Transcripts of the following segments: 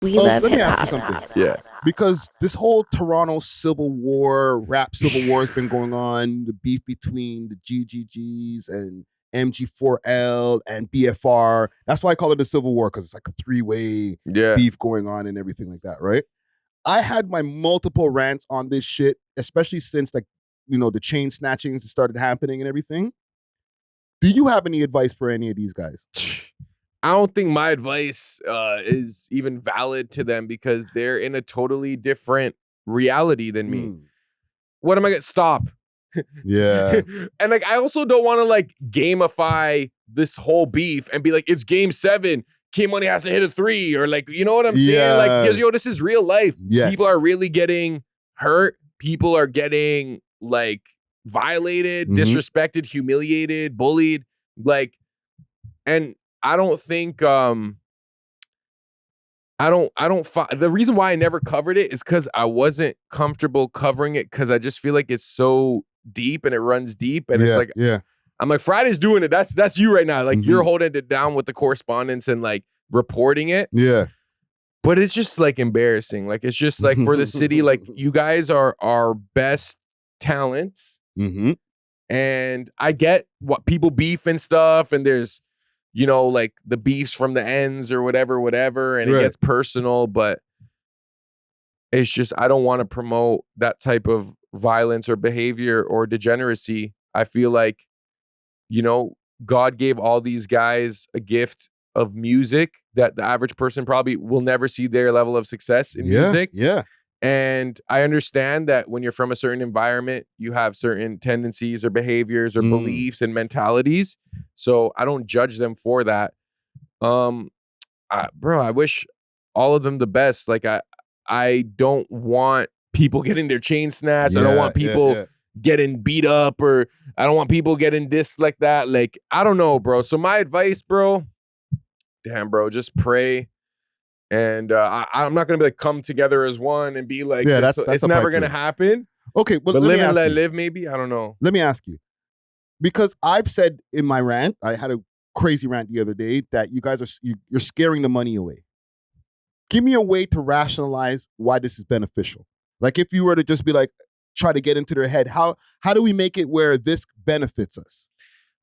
We love let me hip-hop. ask you something. Yeah. Because this whole Toronto rap civil war has been going on, the beef between the GGGs and MG4L and BFR. That's why I call it a civil war, because it's like a three-way beef going on and everything like that, right? I had my multiple rants on this shit, especially since like, you know, the chain snatchings started happening and everything. Do you have any advice for any of these guys? I don't think my advice is even valid to them because they're in a totally different reality than me. What am I gonna stop? Yeah. And like, I also don't want to like gamify this whole beef and be like, it's game 7. K-Money has to hit a 3, or like, you know what I'm saying? Like, because yo, this is real life. Yes. People are really getting hurt. People are getting like violated, disrespected, humiliated, bullied. Like, and I don't think the reason why I never covered it is because I wasn't comfortable covering it, because I just feel like it's so deep and it runs deep, and it's like, I'm like, Friday's doing it. That's you right now. Like, you're holding it down with the correspondence and like reporting it. Yeah. But it's just like embarrassing. Like, it's just like for the city, like, you guys are our best talents. And I get what people beef and stuff, and there's, you know, like the beefs from the ends or whatever, and it gets personal, but it's just, I don't want to promote that type of violence or behavior or degeneracy. I feel like, you know, God gave all these guys a gift of music that the average person probably will never see their level of success in music. Yeah. And I understand that when you're from a certain environment, you have certain tendencies or behaviors or beliefs and mentalities. So I don't judge them for that. Bro, I wish all of them the best. Like, I don't want people getting their chain snatched. I don't want people getting beat up, or I don't want people getting this like that. Like, I don't know, bro. So my advice, bro, damn, bro, just pray. And I'm not going to be like, come together as one and be like, it's never going to happen. Okay, but live and let live, maybe? I don't know. Let me ask you. Because I've said in my rant, I had a crazy rant the other day, that you guys you're scaring the money away. Give me a way to rationalize why this is beneficial. Like, if you were to just be like, try to get into their head, how do we make it where this benefits us?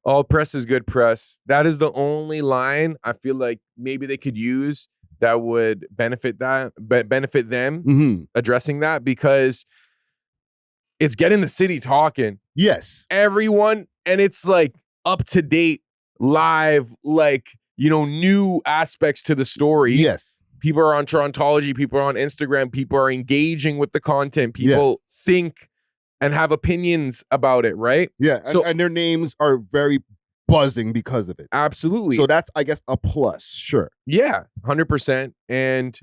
All press is good press. That is the only line I feel like maybe they could use that would benefit them addressing that, because it's getting the city talking. Yes. Everyone, and it's like up to date, live, like, you know, new aspects to the story. Yes. People are on Trontology, people are on Instagram, people are engaging with the content, people think and have opinions about it, right? Yeah, so, and their names are very buzzing because of it. Absolutely. So that's, I guess, a plus, sure. Yeah, 100%. And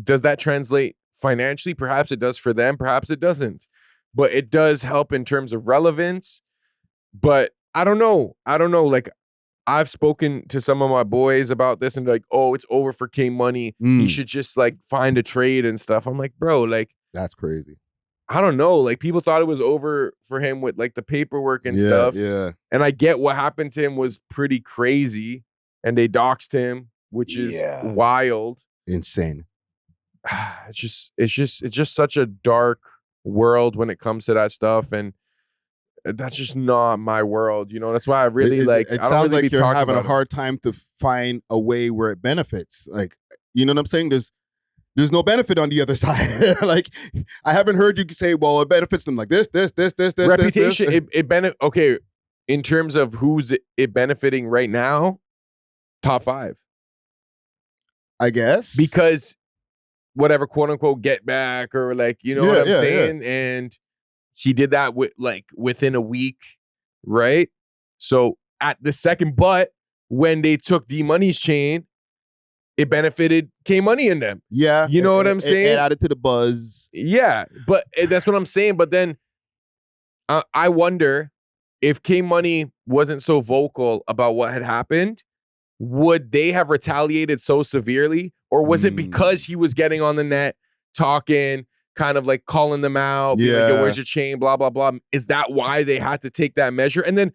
does that translate financially? Perhaps it does for them, perhaps it doesn't. But it does help in terms of relevance. But I don't know. Like, I've spoken to some of my boys about this and like, oh, it's over for K-Money. He should just like find a trade and stuff. I'm like, bro, like, that's crazy. I don't know. Like, people thought it was over for him with like the paperwork and stuff. Yeah. And I get what happened to him was pretty crazy, and they doxed him, which is wild. Insane. It's just such a dark world when it comes to that stuff, and that's just not my world. You know, that's why I really It I don't sounds really like be you're talking having a about hard time to find a way where it benefits. Like, you know what I'm saying? There's no benefit on the other side. Like, I haven't heard you say, well, it benefits them like this. Reputation, this. Okay, in terms of who's it benefiting right now, top 5. I guess. Because whatever, quote unquote, get back, or like, you know what I'm saying? And he did that within a week, right? So at the second, but when they took D-Money's chain, it benefited K-Money in them. Yeah. You know what I'm saying? It added to the buzz. Yeah, but that's what I'm saying. But then I wonder if K-Money wasn't so vocal about what had happened, would they have retaliated so severely? Or was it because he was getting on the net, talking, kind of like calling them out, being like, yo, where's your chain, blah, blah, blah. Is that why they had to take that measure? And then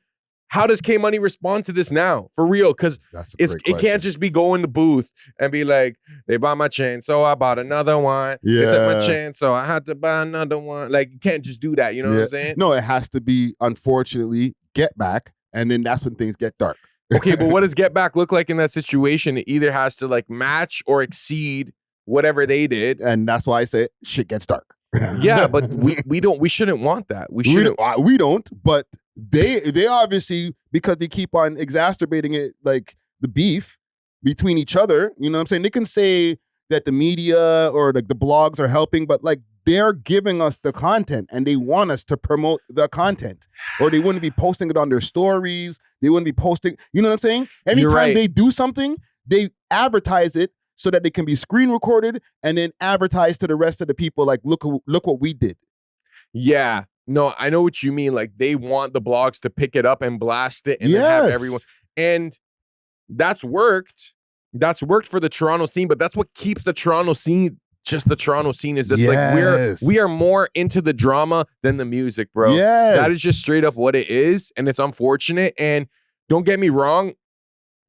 how does K Money respond to this now? For real, because it can't just be go in the booth and be like, they bought my chain, so I bought another one. Yeah. They took my chain, so I had to buy another one. Like, you can't just do that. You know what I'm saying? No, it has to be, unfortunately, get back, and then that's when things get dark. Okay, but what does get back look like in that situation? It either has to like match or exceed whatever they did, and that's why I say shit gets dark. Yeah, but we shouldn't want that. We don't. But they obviously, because they keep on exacerbating it, like the beef between each other. You know what I'm saying? They can say that the media or like the blogs are helping, but like they're giving us the content and they want us to promote the content, or they wouldn't be posting it on their stories. They wouldn't be posting. You know what I'm saying? Anytime they do something, they advertise it so that they can be screen recorded and then advertise to the rest of the people. Like, look what we did. Yeah. No, I know what you mean. Like, they want the blogs to pick it up and blast it and then have everyone. And that's worked. That's worked for the Toronto scene, but that's what keeps the Toronto scene just the Toronto scene. Is just like we are more into the drama than the music, bro. That is just straight up what it is, and it's unfortunate. And don't get me wrong,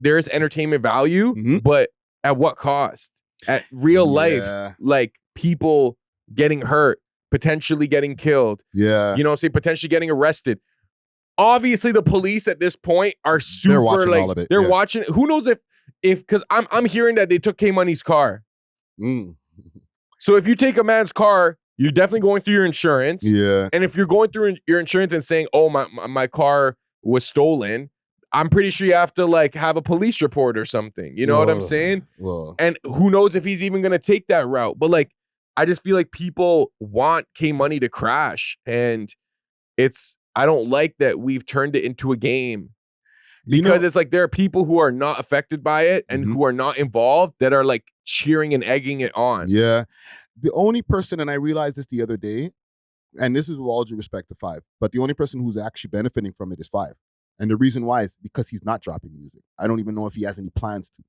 there is entertainment value, but at what cost? At real life, like people getting hurt, potentially getting killed. Yeah. You know what I'm saying? Potentially getting arrested. Obviously, the police at this point are super, they're watching all of it. They're watching. Who knows if because I'm hearing that they took K Money's car. So if you take a man's car, you're definitely going through your insurance. Yeah. And if you're going through your insurance and saying, "Oh, my car was stolen," I'm pretty sure you have to like have a police report or something. You know what I'm saying? And who knows if he's even gonna take that route? But like, I just feel like people want K Money to crash, and I don't like that we've turned it into a game. Because it's like there are people who are not affected by it and who are not involved that are like cheering and egging it on. Yeah. The only person, and I realized this the other day, and this is with all due respect to Five, but the only person who's actually benefiting from it is Five. And the reason why is because he's not dropping music. I don't even know if he has any plans to.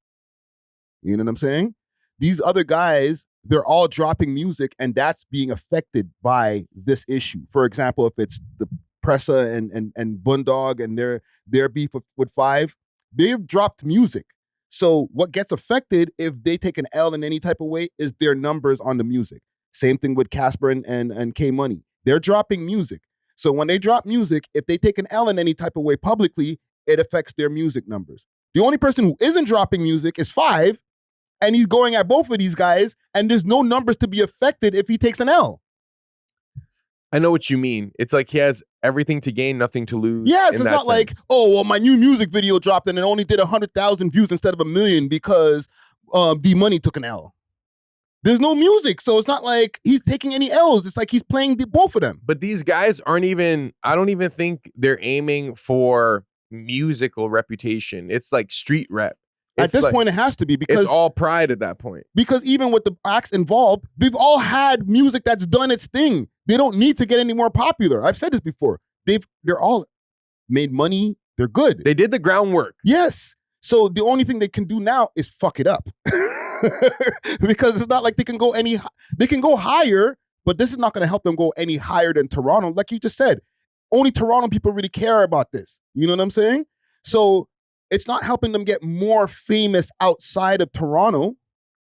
You know what I'm saying? These other guys, they're all dropping music, and that's being affected by this issue. For example, if it's the Pressa and Bundog and their beef with Five, they've dropped music. So what gets affected if they take an L in any type of way is their numbers on the music. Same thing with Casper and K Money. They're dropping music. So when they drop music, if they take an L in any type of way publicly, it affects their music numbers. The only person who isn't dropping music is Five, and he's going at both of these guys, and there's no numbers to be affected if he takes an L. I know what you mean. It's like he has everything to gain, nothing to lose. Yes, it's not like, oh, well, my new music video dropped and it only did 100,000 views instead of 1 million because D-Money took an L. There's no music, so it's not like he's taking any L's. It's like he's playing both of them. But these guys aren't even, I don't even think they're aiming for musical reputation. It's like street rep. At this point, it has to be because it's all pride at that point. Because even with the acts involved, they've all had music that's done its thing. They don't need to get any more popular. I've said this before. They're all made money. They're good. They did the groundwork. Yes. So the only thing they can do now is fuck it up. Because it's not like they can go higher, but this is not going to help them go any higher than Toronto. Like you just said, only Toronto people really care about this. You know what I'm saying? So it's not helping them get more famous outside of Toronto.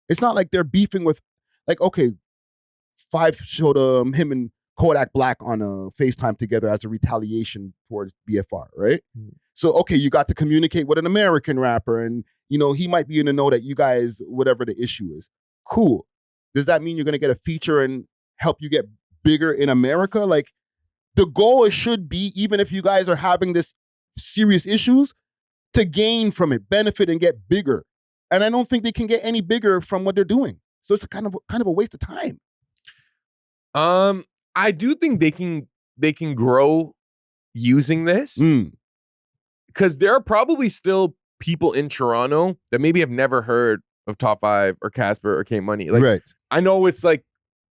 It's not like they're beefing with, like, okay, Five showed him and Kodak Black on a FaceTime together as a retaliation towards BFR, right? So, okay, you got to communicate with an American rapper, and, you know, he might be in the know that you guys, whatever the issue is. Cool. Does that mean you're going to get a feature and help you get bigger in America? Like, the goal should be, even if you guys are having this serious issues, to gain from it, benefit, and get bigger. And I don't think they can get any bigger from what they're doing. So it's kind of a waste of time. I do think they can grow using this. Because there are probably still people in Toronto that maybe have never heard of Top 5 or Casper or K Money. Like, right. I know it's like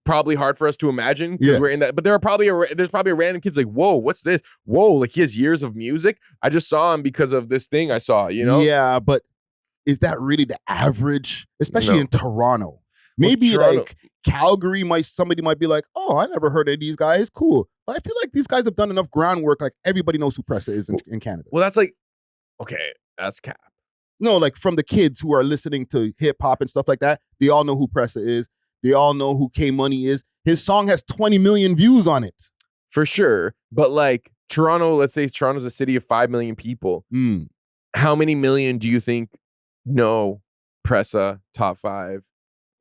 probably hard for us to imagine because we're in that, but there's probably a random kid's like, whoa, what's this? Whoa, like he has years of music. I just saw him because of this thing I saw, you know? Yeah, but is that really the average? Especially in Toronto. Maybe Toronto, like Calgary, somebody might be like, oh, I never heard of these guys. Cool. But I feel like these guys have done enough groundwork. Like everybody knows who Pressa is in Canada. Well, that's like, okay, that's cap. No, like from the kids who are listening to hip hop and stuff like that, they all know who Pressa is. They all know who K Money is. His song has 20 million views on it. For sure. But like Toronto, let's say Toronto's a city of 5 million people. How many million do you think know Pressa, Top 5,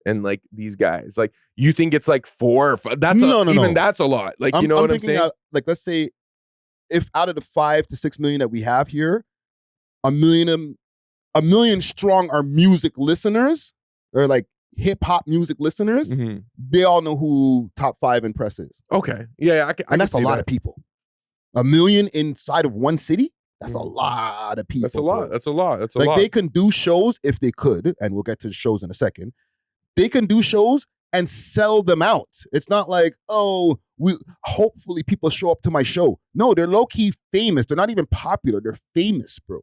and like these guys? Like, you think it's like 4 or 5? That's no. That's a lot. Like, you know what I'm saying? Like, let's say if out of the 5 to 6 million that we have here, a million strong are music listeners, or like hip hop music listeners. They all know who Top 5 and Press is. Okay, yeah, and that's a lot of people. 1 million inside of one city. That's a lot of people. That's a lot. That's a lot. That's a lot. Like, they can do shows if they could, and we'll get to the shows in a second. They can do shows and sell them out. It's not like, oh, hopefully people show up to my show. No, they're low-key famous. They're not even popular. They're famous, bro.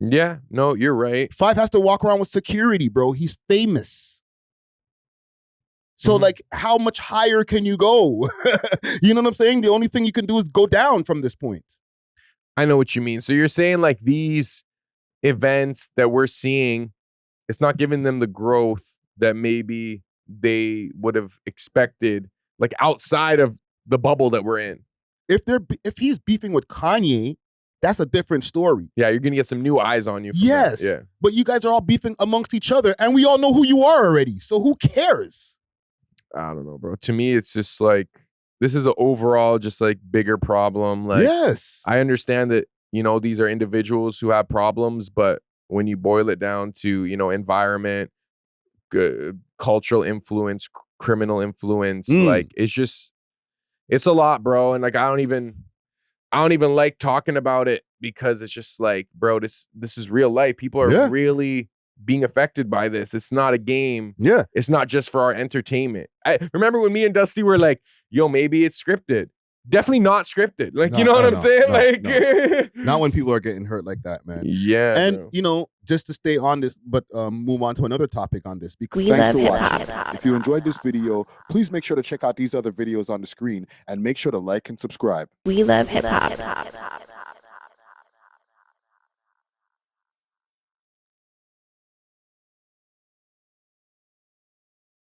Yeah, no, you're right. 5 has to walk around with security, bro. He's famous. So, like, how much higher can you go? You know what I'm saying? The only thing you can do is go down from this point. I know what you mean. So you're saying like these events that we're seeing, it's not giving them the growth that maybe they would have expected, like outside of the bubble that we're in. If he's beefing with Kanye, that's a different story. Yeah, you're gonna get some new eyes on you. Yes. Yeah. But you guys are all beefing amongst each other, and we all know who you are already. So who cares? I don't know, bro. To me, it's just like, this is an overall just like bigger problem. Like, yes, I understand that, you know, these are individuals who have problems, but when you boil it down to, you know, environment, cultural influence, criminal influence, like it's a lot, bro. And like, I don't even like talking about it, because it's just like, bro, this is real life. People are really being affected by this. It's not a game. Yeah. It's not just for our entertainment. I remember when me and Dusty were like, yo, maybe it's scripted. Definitely not scripted. Like, you know what I'm saying? Not when people are getting hurt like that, man. Yeah. And, bro, you know, just to stay on this, but move on to another topic on this. Because Thanks for watching. If you enjoyed this video, please make sure to check out these other videos on the screen, and make sure to like and subscribe. We love hip hop.